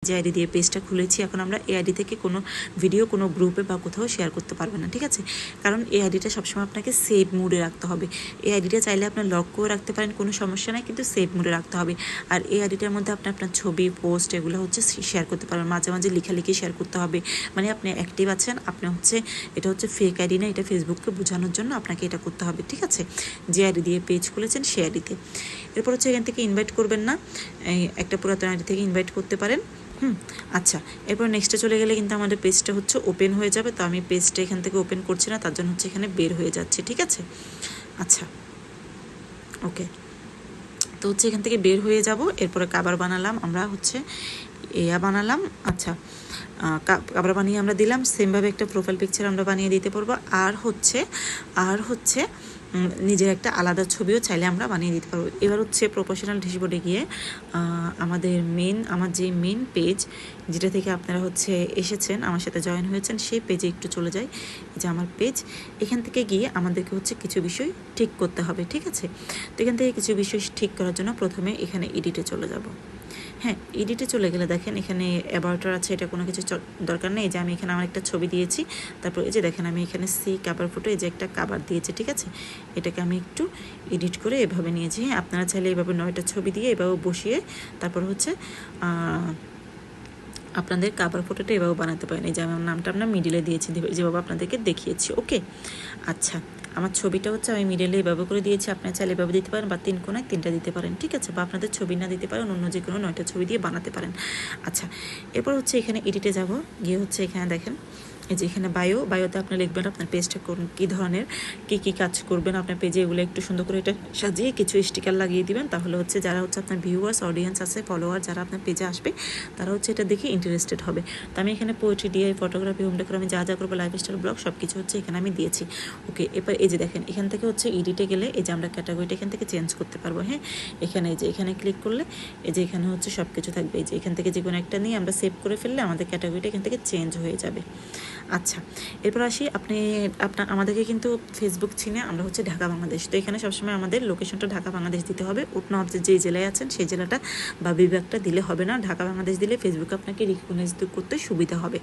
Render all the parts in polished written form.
যে আইডি দিয়ে পেজটা খুলেছি, এখন আমরা এই আইডি থেকে কোনো ভিডিও কোনো গ্রুপে বা কোথাও শেয়ার করতে পারবেন না, ঠিক আছে? কারণ এই আইডিটা সবসময় আপনাকে সেভ মুডে রাখতে হবে। এই আইডিটা চাইলে আপনার লক করে রাখতে পারেন, কোনো সমস্যা নাই, কিন্তু সেভ মুডে রাখতে হবে। আর এই আইডিটার মধ্যে আপনি আপনার ছবি, পোস্ট এগুলো হচ্ছে শেয়ার করতে পারবেন, মাঝে মাঝে লেখালেখি শেয়ার করতে হবে। মানে আপনি অ্যাক্টিভ আছেন, আপনি হচ্ছে এটা হচ্ছে ফেক আইডি না, এটা ফেসবুককে বোঝানোর জন্য আপনাকে এটা করতে হবে, ঠিক আছে? যে আইডি দিয়ে পেজ খুলেছেন সেই আইডিতে। এরপর হচ্ছে এখান থেকে ইনভাইট করবেন না, একটা পুরাতন আইডি থেকে ইনভাইট করতে পারেন। আচ্ছা, এরপর নেক্সটে চলে গেলে কিন্তু আমাদের পেজটা হচ্ছে ওপেন হয়ে যাবে। তো আমি পেজটা এখান থেকে ওপেন করছি না, তার জন্য হচ্ছে এখানে বের হয়ে যাচ্ছে, ঠিক আছে? আচ্ছা, ওকে, তো হচ্ছে এখান থেকে বের হয়ে যাব। এরপরে কাবার বানালাম, আমরা হচ্ছে বানালাম। আচ্ছা, কাবার বানিয়ে আমরা দিলাম, সেমভাবে একটা প্রোফাইল পিকচার আমরা বানিয়ে দিতে পারবো। আর হচ্ছে নিজের একটা আলাদা ছবিও চাইলে আমরা বানিয়ে দিতে পারবো। এবার হচ্ছে প্রফেশনাল ড্যাশবোর্ডে গিয়ে আমার যে মেন পেজ, যেটা থেকে আপনারা হচ্ছে এসেছেন, আমার সাথে জয়েন হয়েছেন, সেই পেজে একটু চলে যাই। এই যে আমার পেজ, এখান থেকে গিয়ে আমাদেরকে হচ্ছে কিছু বিষয় ঠিক করতে হবে, ঠিক আছে? তো এখান থেকে কিছু বিষয় ঠিক করার জন্য প্রথমে এখানে এডিটে চলে যাব। হ্যাঁ, এডিটে চলে গেলে দেখেন এখানে অ্যাবাউটার আছে, এটা কোনো কিছু দরকার নেই। যে আমি এখানে আমার একটা ছবি দিয়েছি, তারপর এই যে দেখেন আমি এখানে সি কাবার ফটো, এই যে একটা কাবার দিয়েছি, ঠিক আছে? এটাকে আমি একটু এডিট করে এভাবে নিয়েছি। হ্যাঁ, আপনারা চাইলে এইভাবে 9টা ছবি দিয়ে এভাবে বসিয়ে তারপর হচ্ছে আপনাদের কাবার ফটোটা এভাবে বানাতে পারেন। এই যে আমার নামটা আমরা মিডিলে দিয়েছি, যেভাবে আপনাদেরকে দেখিয়েছি। ওকে, আচ্ছা, আমার ছবিটা হচ্ছে আমি মিডলে এভাবে করে দিয়েছি, আপনারা চাইলে এভাবে দিতে পারেন, বা 3 কোণায় 3টা দিতে পারেন, ঠিক আছে? বা আপনাদের ছবি না দিতে পারেন, অন্য যে কোনো 9টা ছবি দিয়ে বানাতে পারেন। আচ্ছা, এরপর হচ্ছে এখানে এডিটে যাব, গিয়ে হচ্ছে এখানে দেখেন এই যে এখানে বায়োতে আপনি লিখবেন আপনার পেজটা কী ধরনের, কী কাজ করবেন আপনার পেজে, এগুলো একটু সুন্দর করে এটা সাজিয়ে কিছু স্টিকার লাগিয়ে দিবেন। তাহলে হচ্ছে যারা হচ্ছে আপনার ভিউয়ার্স, অডিয়েন্স আছে, ফলোয়ার যারা আপনার পেজে আসবে, তারা হচ্ছে এটা দেখে ইন্টারেস্টেড হবে। তো আমি এখানে পোয়েট্রি দিয়ে, ফটোগ্রাফি, হোম ডেকোর, আমি যা করবো, লাইফস্টাইল ব্লগ সব কিছু হচ্ছে এখানে আমি দিয়েছি। ওকে, এবার এই যে দেখেন এখান থেকে হচ্ছে এডিটে গেলে এই যে আমরা ক্যাটাগরিটা এখান থেকে চেঞ্জ করতে পারবো। হ্যাঁ, এখানে এই যে এখানে ক্লিক করলে এই যে এখানে হচ্ছে সব কিছু থাকবে। এই যে এখান থেকে যে কোনো একটা নিয়ে আমরা সেভ করে ফেললে আমাদের ক্যাটাগরিটা এখান থেকে চেঞ্জ হয়ে যাবে। আচ্ছা, এরপর আসি, আমাদেরকে কিন্তু ফেসবুক চিনে আমরা হচ্ছে ঢাকা বাংলাদেশ। তো এখানে সবসময় আমাদের লোকেশনটা ঢাকা বাংলাদেশ দিতে হবে। ওটা যে জেলায় আছেন সেই জেলাটা বা বিভাগটা দিলে হবে না, ঢাকা বাংলাদেশ দিলে ফেসবুক আপনাকে রিকগনাইজ করতে সুবিধা হবে।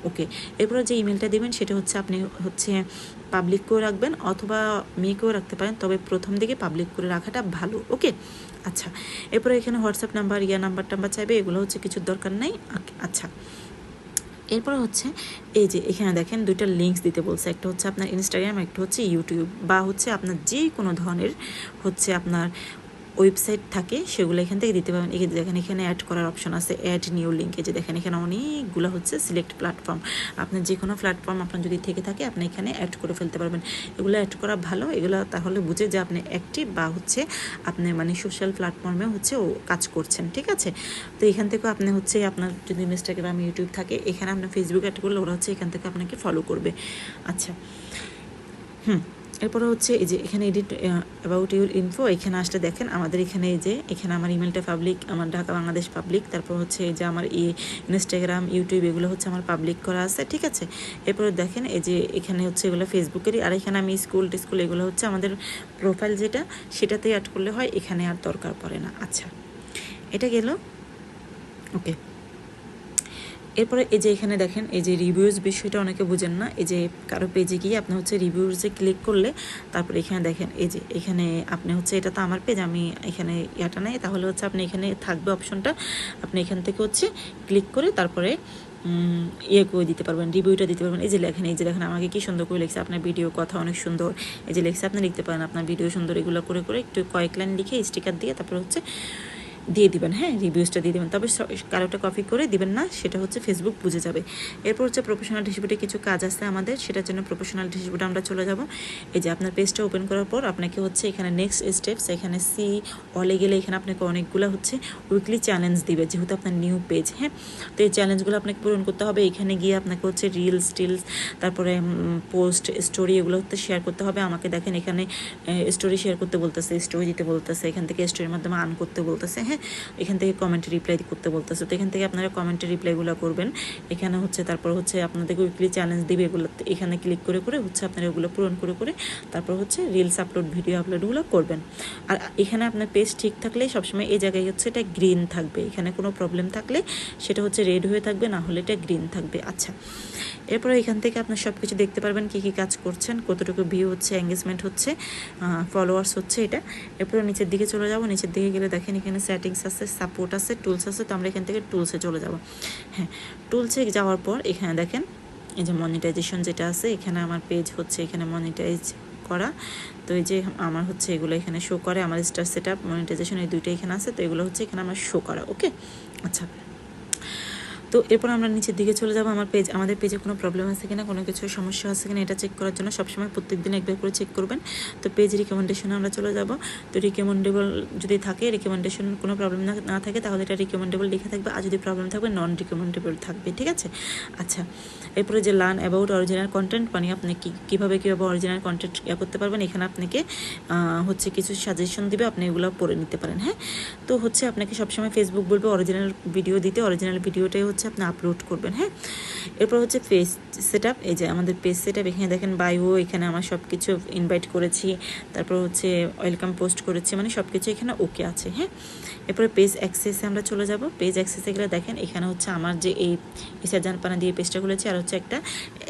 ওকে, এরপর যে ইমেলটা দিবেন সেটা হচ্ছে আপনি হচ্ছে পাবলিক করে রাখবেন, অথবা মেয়েকেও রাখতে পারেন, তবে প্রথম দিকে পাবলিক করে রাখাটা ভালো। ওকে, আচ্ছা, এরপরে এখানে হোয়াটসঅ্যাপ নাম্বার, নাম্বার চাইবে, এগুলো হচ্ছে কিছুর দরকার নেই। আচ্ছা, এরপর হচ্ছে এই যে এখানে দেখেন 2টা লিঙ্কস দিতে বলছে, একটা হচ্ছে আপনার ইনস্টাগ্রাম, একটা হচ্ছে ইউটিউব, বা হচ্ছে আপনার যে কোনো ধরনের হচ্ছে আপনার ওয়েবসাইট থাকে সেগুলো এখান থেকে দিতে পারবেন। এই দেখেন এখানে অ্যাড করার অপশন আছে, অ্যাড নিউ লিঙ্কে, যে দেখেন এখানে অনেকগুলো হচ্ছে সিলেক্ট প্ল্যাটফর্ম, আপনার যে কোনো প্ল্যাটফর্ম আপনার যদি থেকে থাকে আপনি এখানে অ্যাড করে ফেলতে পারবেন। এগুলো অ্যাড করা ভালো, এগুলো তাহলে বুঝে যে আপনি অ্যাক্টিভ, বা হচ্ছে আপনি মানে সোশ্যাল প্ল্যাটফর্মে হচ্ছে কাজ করছেন, ঠিক আছে? তো এখান থেকেও আপনি হচ্ছে আপনার যদি ইনস্টাগ্রাম, ইউটিউব থাকে, এখানে আপনার ফেসবুক অ্যাড করলে ওরা হচ্ছে এখান থেকে আপনাকে ফলো করবে। আচ্ছা, এরপরে হচ্ছে এই যে এখানে এডিট অ্যাবাউট ইউর ইনফো, এখানে আসলে দেখেন আমাদের এখানে এই যে এখানে আমার ইমেলটা পাবলিক, আমার ঢাকা বাংলাদেশ পাবলিক, তারপর হচ্ছে এই যে আমার ইনস্টাগ্রাম, ইউটিউব এগুলো হচ্ছে আমার পাবলিক করা আছে, ঠিক আছে? এরপরে দেখেন এই যে এখানে হচ্ছে এগুলো ফেসবুকেরই, আর এখানে আমি স্কুল এগুলো হচ্ছে আমাদের প্রোফাইল যেটা, সেটাতেই অ্যাড করলে হয়, এখানে আর দরকার পড়ে না। আচ্ছা, এটা গেল। ওকে, এরপরে এই যে এখানে দেখেন এই যে রিভিউজ বিষয়টা অনেকে বুঝেন না। এই যে কারো পেজে গিয়ে আপনি হচ্ছে রিভিউজে ক্লিক করলে তারপরে এখানে দেখেন এই যে এখানে আপনি হচ্ছে, এটা তো আমার পেজ, আমি এখানে ইয়াটা নেই, তাহলে হচ্ছে আপনি এখানে থাকবে অপশনটা, আপনি এখান থেকে হচ্ছে ক্লিক করে তারপরে করে দিতে পারবেন, রিভিউটা দিতে পারবেন। এই যে দেখেন আমাকে কি সুন্দর করে লিখছে, আপনার ভিডিও কথা অনেক সুন্দর, এই যে লিখছে, আপনি লিখতে পারেন আপনার ভিডিও সুন্দর, এগুলো করে একটু কয়েক লাইন লিখে স্টিকার দিয়ে তারপরে হচ্ছে দিয়ে দিবেন। হ্যাঁ, রিভিউসটা দিয়ে দিবেন, তবে কারোটা কপি করে দিবেন না, সেটা হচ্ছে ফেসবুক বুঝে যাবে। এরপর হচ্ছে প্রফেশনাল ড্যাশবোর্ডে কিছু কাজ আছে আমাদের, সেটার জন্য প্রফেশনাল ড্যাশবোর্ডে আমরা চলে যাব। এই যে আপনার পেজটা ওপেন করার পর আপনাকে হচ্ছে এখানে নেক্সট স্টেপস, এখানে সি অলে গেলে এখানে আপনাকে অনেকগুলো হচ্ছে উইকলি চ্যালেঞ্জ দিবে, যেহেতু আপনার নিউ পেজ। হ্যাঁ, তো এই চ্যালেঞ্জগুলো আপনাকে পূরণ করতে হবে। এখানে গিয়ে আপনাকে হচ্ছে রিলস টিলস, তারপরে পোস্ট, স্টোরি এগুলো হচ্ছে শেয়ার করতে হবে। আমাকে দেখেন এখানে স্টোরি শেয়ার করতে বলতেছে, স্টোরি দিতে বলতেছে, এখান থেকে স্টোরির মাধ্যমে আর্ন করতে বলতেছে। হ্যাঁ, হ্যাঁ, এখান থেকে কমেন্টে রিপ্লাই করতে বলতেছে। তো এখান থেকে আপনারা কমেন্টে রিপ্লাইগুলো করবেন। এখানে হচ্ছে তারপর হচ্ছে আপনাদেরকে উইকলি চ্যালেঞ্জ দিবে, এগুলো এখানে ক্লিক করে করে হচ্ছে আপনারা এগুলো পূরণ করে করে তারপর হচ্ছে রিলস আপলোড, ভিডিও আপলোডগুলো করবেন। আর এখানে আপনার পেজ ঠিক থাকলে সবসময় এই জায়গায় হচ্ছে এটা গ্রিন থাকবে, এখানে কোনো প্রবলেম থাকলে সেটা হচ্ছে রেড হয়ে থাকবে, না হলে এটা গ্রিন থাকবে। আচ্ছা, এরপরে এখান থেকে আপনার সব কিছু দেখতে পারবেন, কী কী কাজ করছেন, কতটুকু ভিউ হচ্ছে, এঙ্গেজমেন্ট হচ্ছে, ফলোয়ার্স হচ্ছে এটা। এরপরে নিচের দিকে চলে যাব, নিচের দিকে গেলে দেখেন এখানে সেটিংস আছে, সাপোর্ট আছে, টুলস আছে। তো আমরা এখান থেকে টুলসে চলে যাব। হ্যাঁ, টুলসে যাওয়ার পর এখানে দেখেন এই যে মনিটাইজেশন যেটা আছে, এখানে আমার পেজ হচ্ছে এখানে মনিটাইজ করা। তো এই যে আমার হচ্ছে এগুলো এখানে শো করে, আমার স্টার সেট আপ, মনিটাইজেশন, এই দুইটা এখানে আছে। তো এগুলো হচ্ছে এখানে আমার শো করা। ওকে, আচ্ছা। তো এরপর আমরা নিচের দিকে চলে যাব, আমাদের পেজে কোনো প্রবলেম আছে কিনা, কোনো কিছু সমস্যা আছে কিনা এটা চেক করার জন্য সবসময় প্রত্যেকদিন একবার করে চেক করবেন। তো পেজ রিকমেন্ডেশনে আমরা চলে যাব। তো রিকমেন্ডেবল যদি থাকে, রিকমেন্ডেশন কোনো প্রবলেম না থাকে তাহলে এটা রিকমেন্ডেবল লিখে থাকবে, আর যদি প্রবলেম থাকবে নন রিকমেন্ডেবল থাকবে, ঠিক আছে। আচ্ছা, এরপরে যে লার্ন অ্যাবাউট অরিজিনাল কন্টেন্ট, মানে আপনি কীভাবে অরিজিনাল কন্টেন্ট করতে পারবেন, এখানে আপনাকে হচ্ছে কিছু সাজেশন দিবে, আপনি এগুলো পড়ে নিতে পারেন। হ্যাঁ, তো হচ্ছে আপনাকে সবসময় ফেসবুক বলবে অরিজিনাল ভিডিও দিতে, অরিজিনাল ভিডিওটাই হচ্ছে আপনি আপলোড করবেন। হ্যাঁ, এরপর হচ্ছে পেজ সেট আপ, এই যে আমাদের পেজ সেট আপ, এখানে দেখেন বায়ো, এখানে আমার সব কিছু ইনভাইট করেছি, তারপর হচ্ছে ওয়েলকাম পোস্ট করেছি, মানে সব কিছু এখানে ওকে আছে। হ্যাঁ, এরপরে পেজ অ্যাক্সেসে আমরা চলে যাব। পেজ অ্যাক্সেসে গেলে দেখেন এখানে হচ্ছে আমার যে এই ইসাজান পানা দিয়ে পেজটা খুলেছি, আর হচ্ছে একটা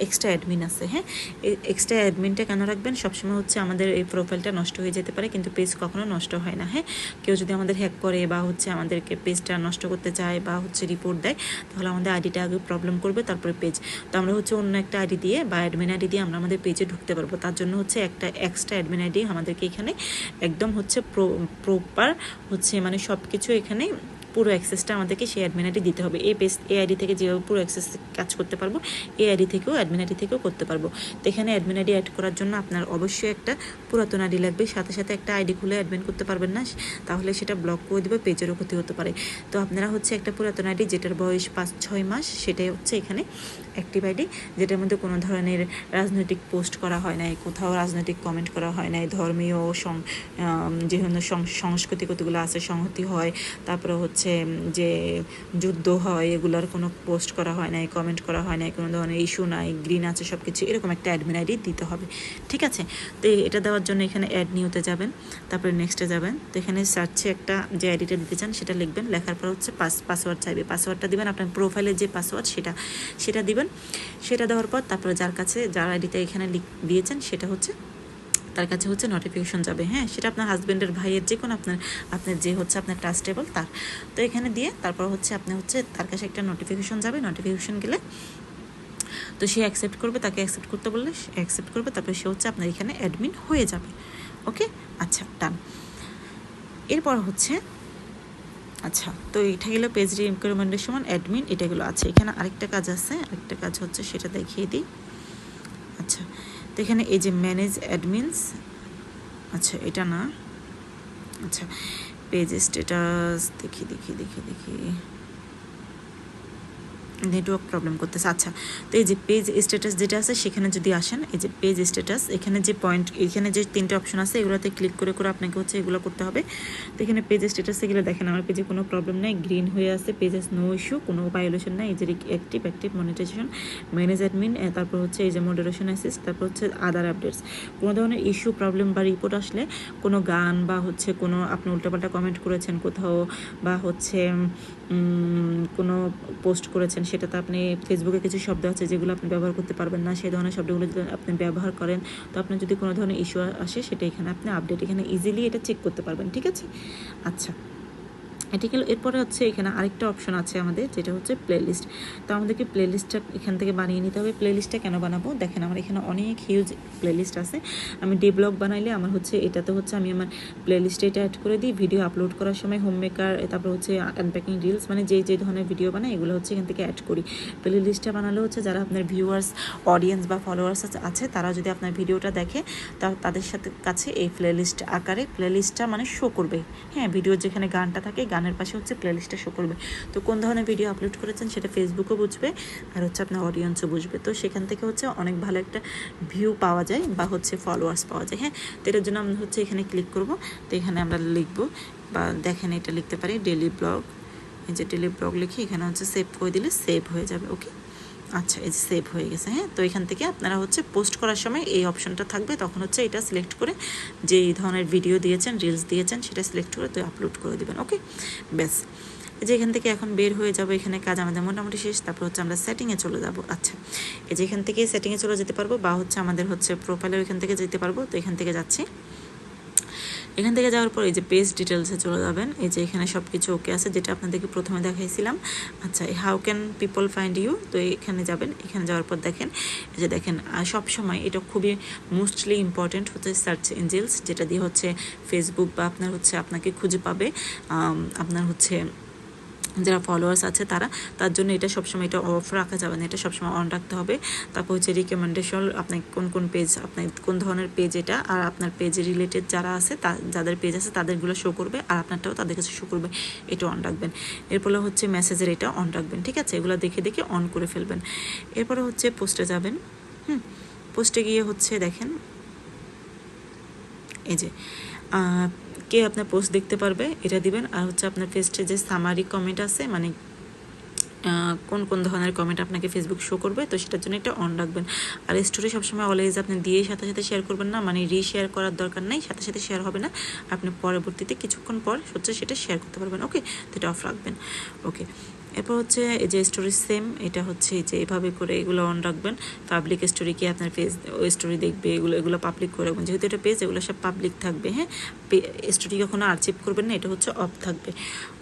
এক্সট্রা অ্যাডমিন আছে। হ্যাঁ, এই এক্সট্রা অ্যাডমিনটা কেন রাখবেন, সবসময় হচ্ছে আমাদের এই প্রোফাইলটা নষ্ট হয়ে যেতে পারে, কিন্তু পেজ কখনো নষ্ট হয় না। হ্যাঁ, কেউ যদি আমাদের হ্যাক করে বা হচ্ছে আমাদেরকে পেজটা নষ্ট করতে চায় বা হচ্ছে রিপোর্ট দেয়, তাহলে আমাদের আইডিটা আগে প্রবলেম করবে, তারপরে পেজ। তো আমরা হচ্ছে অন্য একটা আইডি দিয়ে বা অ্যাডমিন আইডি দিয়ে আমরা আমাদের পেজে ঢুকতে পারবো। তার জন্য হচ্ছে একটা এক্সট্রা অ্যাডমিন আইডি আমাদেরকে এখানে একদম হচ্ছে প্রপার হচ্ছে মানে সব কিছু এখানে পুরো অ্যাক্সেসটা আমাদেরকে সেই অ্যাডমিন আইডি দিতে হবে। এই আইডি থেকে যেভাবে পুরো অ্যাক্সেস কাজ করতে পারবো, এই আইডি থেকেও অ্যাডমিন আইডি থেকেও করতে পারবো। তো এখানে অ্যাডমিন আইডি অ্যাড করার জন্য আপনার অবশ্যই একটা পুরাতন আইডি লাগবে, সাথে সাথে একটা আইডি খুলে অ্যাডমিন করতে পারবেন না, তাহলে সেটা ব্লক করে দেবে, পেজেরও ক্ষতি হতে পারে। তো আপনারা হচ্ছে একটা পুরাতন আইডি যেটার বয়স 5-6 মাস, সেটাই হচ্ছে এখানে অ্যাক্টিভ আইডি, যেটার মধ্যে কোনো ধরনের রাজনৈতিক পোস্ট করা হয় নাই, কোথাও রাজনৈতিক কমেন্ট করা হয় নাই, ধর্মীয় যে সংস্কৃতি কতগুলো আছে সংহতি হয়, তারপরে হচ্ছে যে যুদ্ধ হয়, এগুলোর কোনো পোস্ট করা হয় নাই, কমেন্ট করা হয় নাই, কোনো ধরনের ইস্যু নাই, গ্রিন আছে সব কিছু, এরকম একটা অ্যাডমিন আইডি দিতে হবে। ঠিক আছে, তো এটা দেওয়ার জন্য এখানে অ্যাড নিউতে যাবেন, তারপরে নেক্সটে যাবেন। তো এখানে সার্চে একটা যে আইডিটা দিতে চান সেটা লিখবেন, লেখার পর হচ্ছে পাসওয়ার্ড চাইবে, পাসওয়ার্ডটা দিবেন, আপনার প্রোফাইলের যে পাসওয়ার্ড সেটা দিবেন। সেটা দেওয়ার পর তারপরে যার আইডিটা এখানে দিয়েছেন সেটা হচ্ছে তার কাছে হচ্ছে নোটিফিকেশন যাবে। হ্যাঁ, সেটা আপনার হাজব্যান্ডের, ভাইয়ের, যে কোনো আপনার যে হচ্ছে আপনার ট্রাস্টেবল তার। তো এখানে দিয়ে তারপর হচ্ছে আপনি হচ্ছে তার কাছে একটা নোটিফিকেশন যাবে, নোটিফিকেশন গেলে তো সে অ্যাকসেপ্ট করবে, তাকে অ্যাকসেপ্ট করতে বললে অ্যাকসেপ্ট করবে, তারপরে সে হচ্ছে আপনার এখানে অ্যাডমিন হয়ে যাবে। ওকে, আচ্ছা, ডান। এরপর হচ্ছে আচ্ছা, তো এটা গেলো পেজ রিকমেন্ডেশন, অ্যাডমিন, এটা গেলো। আচ্ছা, এখানে আরেকটা কাজ আছে, আরেকটা কাজ হচ্ছে সেটা দেখিয়ে দিই। আচ্ছা, তো এখানে এই যে ম্যানেজ অ্যাডমিনস, আচ্ছা এটা না, আচ্ছা পেজ স্ট্যাটাস দেখি নেটওয়ার্ক প্রবলেম করতেছে। আচ্ছা, তো এই যে পেজ স্ট্যাটাস যেটা আছে সেখানে যদি আসেন, এই যে পেজ স্ট্যাটাস, এখানে যে পয়েন্ট, এখানে যে 3টে অপশন আছে এগুলোতে ক্লিক করে করে আপনাকে হচ্ছে এগুলো করতে হবে। তো এখানে পেজ স্ট্যাটাসে গেলে দেখেন আমার পেজে কোনো প্রবলেম নেই, গ্রিন হয়ে আছে, পেজেস নো ইস্যু, কোনো ভায়োলেশন নেই। এই যে অ্যাক্টিভ মনিটাইজেশন, ম্যানেজ অ্যাডমিন, তারপর হচ্ছে এই যে মডারেশন অ্যাসিস্ট, তারপর হচ্ছে আদার আপডেটস। কোনো ধরনের ইস্যু, প্রবলেম বা রিপোর্ট আসলে, কোনো গান বা হচ্ছে কোনো আপনি উল্টাপাল্টা কমেন্ট করেছেন কোথাও, বা হচ্ছে কোনো পোস্ট করেছেন, সেটাতে আপনি ফেসবুকে কিছু শব্দ আছে যেগুলো আপনি ব্যবহার করতে পারবেন না, সেই ধরনের শব্দগুলো যদি আপনি ব্যবহার করেন, তো আপনার যদি কোনো ধরনের ইস্যু আসে সেটা এখানে আপনি আপডেট এখানে ইজিলি এটা চেক করতে পারবেন। ঠিক আছে, আচ্ছা, এটি গেল। এরপরে হচ্ছে এখানে আরেকটা অপশন আছে আমাদের, যেটা হচ্ছে প্লেলিস্ট। তো আমাদেরকে প্লেলিস্টটা এখান থেকে বানিয়ে নিতে হবে। প্লেলিস্টটা কেন বানাবো, দেখেন আমার এখানে অনেক হিউজ প্লেলিস্ট আছে। আমি ডে ব্লগ বানাইলে আমার হচ্ছে এটাতে হচ্ছে আমি আমার প্লেলিস্টে এটা অ্যাড করে দিই, ভিডিও আপলোড করার সময় হোম মেকার, তারপর হচ্ছে আনপ্যাকিং রিলস, মানে যে ধরনের ভিডিও বানাই এগুলো হচ্ছে এখান থেকে অ্যাড করি। প্লেলিস্টটা বানালে হচ্ছে যারা আপনার ভিউয়ার্স, অডিয়েন্স বা ফলোয়ার্স আছে, তারা যদি আপনার ভিডিওটা দেখে তাদের কাছে এই প্লেলিস্ট আকারে প্লেলিস্টটা মানে শো করবে। হ্যাঁ, ভিডিওর যেখানে গানটা থাকে গানের পাশে হচ্ছে প্লেলিস্টটা শো করবে। তো কোন ধরনের ভিডিও আপলোড করেছেন সেটা ফেসবুকও বুঝবে, আর হচ্ছে আপনার অডিয়েন্সও বুঝবে। তো সেখান থেকে হচ্ছে অনেক ভালো একটা ভিউ পাওয়া যায় বা হচ্ছে ফলোয়ার্স পাওয়া যায়। হ্যাঁ, তো এটার জন্য আমরা হচ্ছে এখানে ক্লিক করব। তো এখানে আমরা লিখব বা দেখেন এটা লিখতে পারি ডেইলি ব্লগ, এই যে ডেইলি ব্লগ লিখি এখানে হচ্ছে সেভ করে দিলে সেভ হয়ে যাবে। ওকে, আচ্ছা এই যে সেভ হয়ে গেছে। হ্যাঁ, তো এখান থেকে আপনারা হচ্ছে পোস্ট করার সময় এই অপশনটা থাকবে, তখন হচ্ছে এটা সিলেক্ট করে যেই ধরনের ভিডিও দিয়েছেন, রিলস দিয়েছেন সেটা সিলেক্ট করে তো আপলোড করে দেবেন। ওকে, ব্যাস এই যে এখান থেকে এখন বের হয়ে যাবো, এখানে কাজ আমাদের মোটামুটি শেষ। তারপর হচ্ছে আমরা সেটিংয়ে চলে যাব। আচ্ছা, এই যে এখান থেকে সেটিংয়ে চলে যেতে পারবো, বা হচ্ছে আমাদের হচ্ছে প্রোফাইলের এখান থেকে যেতে পারবো। তো এখান থেকে যাচ্ছি, এখান থেকে যাওয়ার পর এই যে পেজ ডিটেলসে চলে যাবেন। এই যে এখানে সব কিছু ওকে আছে, যেটা আপনাদেরকে প্রথমে দেখাইছিলাম। আচ্ছা, how can people find you, তো এখানে যাবেন। এখানে যাওয়ার পর দেখেন, এই যে দেখেন সবসময় এটা খুবই মোস্টলি ইম্পর্টেন্ট হচ্ছে সার্চ ইঞ্জিনস, যেটা দিয়ে হচ্ছে ফেসবুক বা আপনার হচ্ছে আপনাকে খুঁজে পাবে আপনার হচ্ছে যারা ফলোয়ার্স আছে তার জন্য এটা সবসময় এটা অফ রাখা যাবে না, এটা সবসময় অন রাখতে হবে। তারপর হচ্ছে রিকমেন্ডেশন, আপনি কোন পেজ, আপনি কোন ধরনের পেজ এটা, আর আপনার পেজে রিলেটেড যারা আছে যাদের পেজ আছে তাদেরগুলো শো করবে, আর আপনারটাও তাদের কাছে শো করবে, এটা অন রাখবেন। এরপরে হচ্ছে মেসেজের এটা অন রাখবেন, ঠিক আছে, এগুলো দেখে দেখে অন করে ফেলবেন। এরপরে হচ্ছে পোস্টে যাবেন। পোস্টে গিয়ে হচ্ছে দেখেন এই যে কে আপনার পোস্ট দেখতে পারবে এটা দিবেন। আর হচ্ছে আপনার পেজে যে সামারি কমেন্ট আছে, মানে কোন কোন ধরনের কমেন্ট আপনাকে ফেসবুক শো করবে, তো সেটার জন্য এটা অন রাখবেন। আর স্টোরি সবসময় অলওয়েজ আপনি দিয়ে সাথে সাথে শেয়ার করবেন না, মানে রিশেয়ার করার দরকার নেই, সাথে সাথে শেয়ার হবে না, আপনি পরবর্তীতে কিছুক্ষণ পর হচ্ছে সেটা শেয়ার করতে পারবেন। ওকে, তো এটা অফ রাখবেন। ওকে, এরপর হচ্ছে এই যে স্টোরি সেম, এটা হচ্ছে যে এভাবে করে এগুলো অন রাখবেন। পাবলিক স্টোরি কি আপনার পেজ স্টোরি দেখবে, এগুলো পাবলিক করে রাখবেন, যেহেতু এটা পেজ এগুলো সব পাবলিক থাকবে। হ্যাঁ, স্টোরি কখনো আর্চিভ করবেন না, এটা হচ্ছে অফ থাকবে।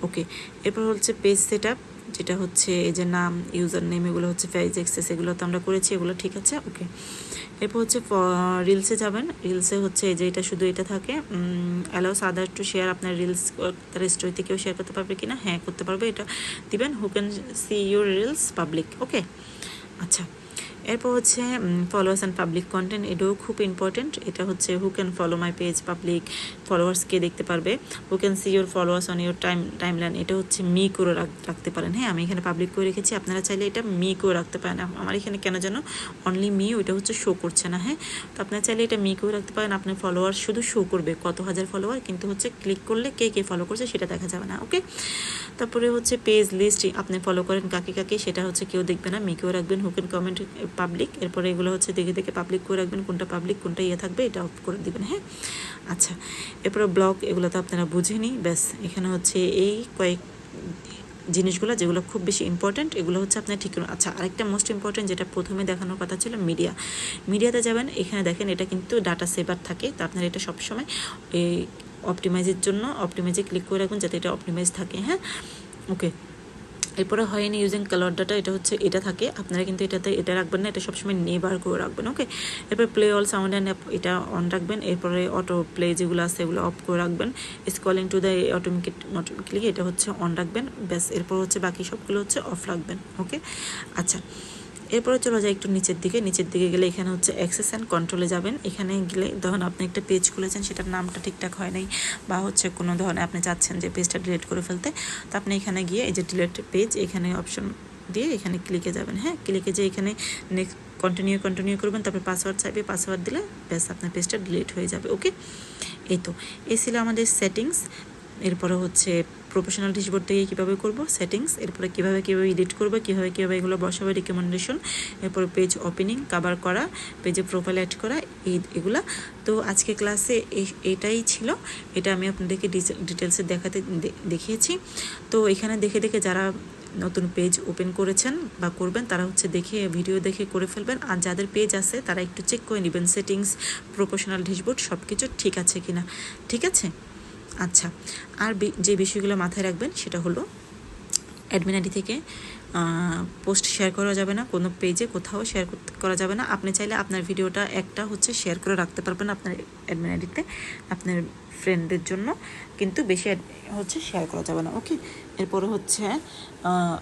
ওকে, এরপর হচ্ছে পেজ সেট আপ, যেটা হচ্ছে এই যে নাম, ইউজার নেম, এগুলো হচ্ছে পেজ অ্যাক্সেস, এগুলো তো আমরা করেছি, এগুলো ঠিক আছে। ওকে, এরপর হচ্ছে রিলসে যাবেন। রিলসে হচ্ছে এই যে এটা শুধু এটা থাকে অ্যালাউস আদার টু শেয়ার, আপনার রিলস তার স্টোরিতে কেউ শেয়ার করতে পারবে কিনা, হ্যাঁ করতে পারবে, এটা দিবেন। Who can see your reels public. Okay, আচ্ছা, এরপর হচ্ছে ফলোয়ার্স অ্যান্ড পাবলিক কন্টেন্ট, এটাও খুব ইম্পর্টেন্ট। এটা হচ্ছে who can follow my page public, ফলোয়ার্সকে দেখতে পারবে। Who can see your followers on your timeline, এটা হচ্ছে মি করে রাখতে পারেন। হ্যাঁ, আমি এখানে পাবলিক করে রেখেছি, আপনারা চাইলে এটা মি করে রাখতে পারেন। আমার এখানে কেন যেন অনলি মি ওইটা হচ্ছে শো করছে না। হ্যাঁ, তো আপনারা চাইলে এটা মি করে রাখতে পারেন, আপনার ফলোয়ার শুধু শো করবে কত হাজার ফলোয়ার, কিন্তু হচ্ছে ক্লিক করলে কে কে ফলো করছে সেটা দেখা যাবে না। ওকে, তারপরে হচ্ছে পেজ লিস্ট, আপনি ফলো করেন কাকে কাকে, সেটা হচ্ছে কেউ দেখবে না, মি করে রাখবেন। হু ক্যান কমেন্ট পাবলিক, এরপরে এগুলো হচ্ছে দেখে দেখে পাবলিক করে রাখবেন, কোনটা পাবলিক কোনটা ইয়ে থাকবে এটা অফ করে দিবেন। হ্যাঁ, আচ্ছা, এরপরে ব্লগ, এগুলো তো আপনারা বুঝেনি। ব্যাস, এখানে হচ্ছে এই কয়েক জিনিসগুলো যেগুলো খুব বেশি ইম্পর্টেন্ট, এগুলো হচ্ছে আপনার ঠিক। আচ্ছা, আরেকটা মোস্ট ইম্পর্টেন্ট যেটা প্রথমে দেখানোর কথা ছিল, মিডিয়াতে যাবেন। এখানে দেখেন এটা কিন্তু ডাটা সেভার থাকে, তো আপনার এটা সবসময় এই অপটিমাইজের জন্য অপটিমাইজে ক্লিক করে রাখুন, যাতে এটা অপটিমাইজ থাকে। হ্যাঁ, ওকে, এরপরে হয়নি ইউজিং কালার ডাটা, এটা হচ্ছে এটা থাকে, আপনারা কিন্তু এটা রাখবেন না, এটা সবসময় নেবার করে রাখবেন। ওকে, এরপর play all sound and app, এটা অন রাখবেন। এরপরে অটো প্লে যেগুলো আছে এগুলো অফ করে রাখবেন। স্ক্রলিং টু দ্য অটোমেটিকলি, এটা হচ্ছে অন রাখবেন। ব্যাস, এরপর হচ্ছে বাকি সবগুলো হচ্ছে অফ রাখবেন। ওকে, আচ্ছা, এরপরে চলে যায় একটু নিচের দিকে গেলে এখানে হচ্ছে অ্যাক্সেস অ্যান্ড কন্ট্রোলে যাবেন। এখানে গেলে ধরুন আপনি একটা পেজ খুলেছেন, সেটার নামটা ঠিকঠাক হয় নাই, বা হচ্ছে কোনো ধরনের আপনি চাচ্ছেন যে পেজটা ডিলিট করে ফেলতে, তো আপনি এখানে গিয়ে এই যে ডিলিট পেজ, এখানে অপশন দিয়ে এখানে ক্লিকে যাবেন। হ্যাঁ, ক্লিকে যে এখানে নেক্সট কন্টিনিউ করবেন, তারপর পাসওয়ার্ড চাইবে, পাসওয়ার্ড দিলে ব্যাস আপনার পেজটা ডিলিট হয়ে যাবে। ওকে, এই তো এই ছিল আমাদের সেটিংস। এরপরে হচ্ছে প্রফেশনাল ড্যাশবোর্ড থেকে কীভাবে করব সেটিংস, এরপরে কীভাবে এডিট করবো, কীভাবে এগুলো বসাবে, রিকমেন্ডেশন, এরপরে পেজ ওপেনিং, কভার করা, পেজে প্রোফাইল অ্যাড করা, এগুলা। তো আজকে ক্লাসে এটাই ছিল, এটা আমি আপনাদেরকে ডিটেলসে দেখিয়েছি। তো এখানে দেখে দেখে যারা নতুন পেজ ওপেন করেছেন বা করবেন, তারা হচ্ছে ভিডিও দেখে করে ফেলবেন। আর যাদের পেজ আছে তারা একটু চেক করে নেবেন সেটিংস, প্রফেশনাল ড্যাশবোর্ড সব কিছু ঠিক আছে কিনা। ঠিক আছে, আচ্ছা, আর যে বিষয়গুলো মাথায় রাখবেন সেটা হলো অ্যাডমিন আইডি থেকে পোস্ট শেয়ার করা যাবে না, কোনো পেজে কোথাও শেয়ার করা যাবে না। আপনি চাইলে আপনার ভিডিওটা একটা হচ্ছে শেয়ার করে রাখতে পারবেন আপনার অ্যাডমিন আইডিতে আপনার ফ্রেন্ডদের জন্য, কিন্তু বেশি হচ্ছে শেয়ার করা যাবে না। ওকে, এরপরে হচ্ছে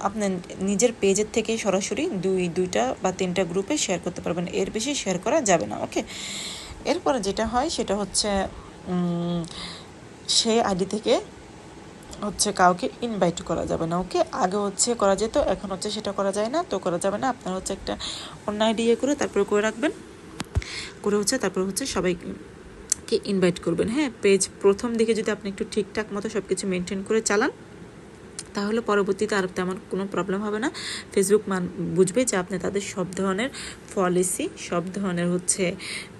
আপনার নিজের পেজের থেকে সরাসরি দুইটা বা তিনটা গ্রুপে শেয়ার করতে পারবেন, এর বেশি শেয়ার করা যাবে না। ওকে, এরপরে যেটা হয় সেটা হচ্ছে সেই আইডি থেকে হচ্ছে কাউকে ইনভাইট করা যাবে না। ওকে, আগে হচ্ছে করা যেত, এখন হচ্ছে সেটা করা যায় না, তো করা যাবে না। আপনার হচ্ছে একটা অন্য আইডি করে তারপরে করে রাখবেন, করে হচ্ছে তারপর হচ্ছে সবাই তাদেরকে ইনভাইট করবেন। হ্যাঁ, পেজ প্রথম দিকে যদি আপনি একটু ঠিকঠাক মতো সব কিছু মেনটেন করে চালান, তাহলে পরবর্তীতে আর তেমন কোনো প্রবলেম হবে না। ফেসবুক বুঝবে যে আপনি তাদের সব ধরনের পলিসি, সব ধরনের হচ্ছে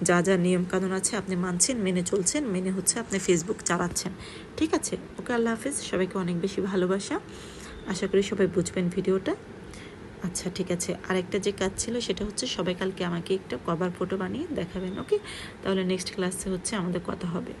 যা যা নিয়মকানুন আছে আপনি মানছেন, মেনে চলছেন, মেনে হচ্ছে আপনি ফেসবুক চালাচ্ছেন। ঠিক আছে, ওকে, আল্লাহ হাফিজ। সবাইকে অনেক বেশি ভালোবাসা। আশা করি সবাই বুঝবেন ভিডিওটা। আচ্ছা, ঠিক আছে, আরেকটা যে কাজ ছিল সেটা হচ্ছে সবাই কালকে আমাকে একটা কভার ফটো বানিয়ে দেখাবেন। ওকে, তাহলে নেক্সট ক্লাসে হচ্ছে আমাদের কথা হবে।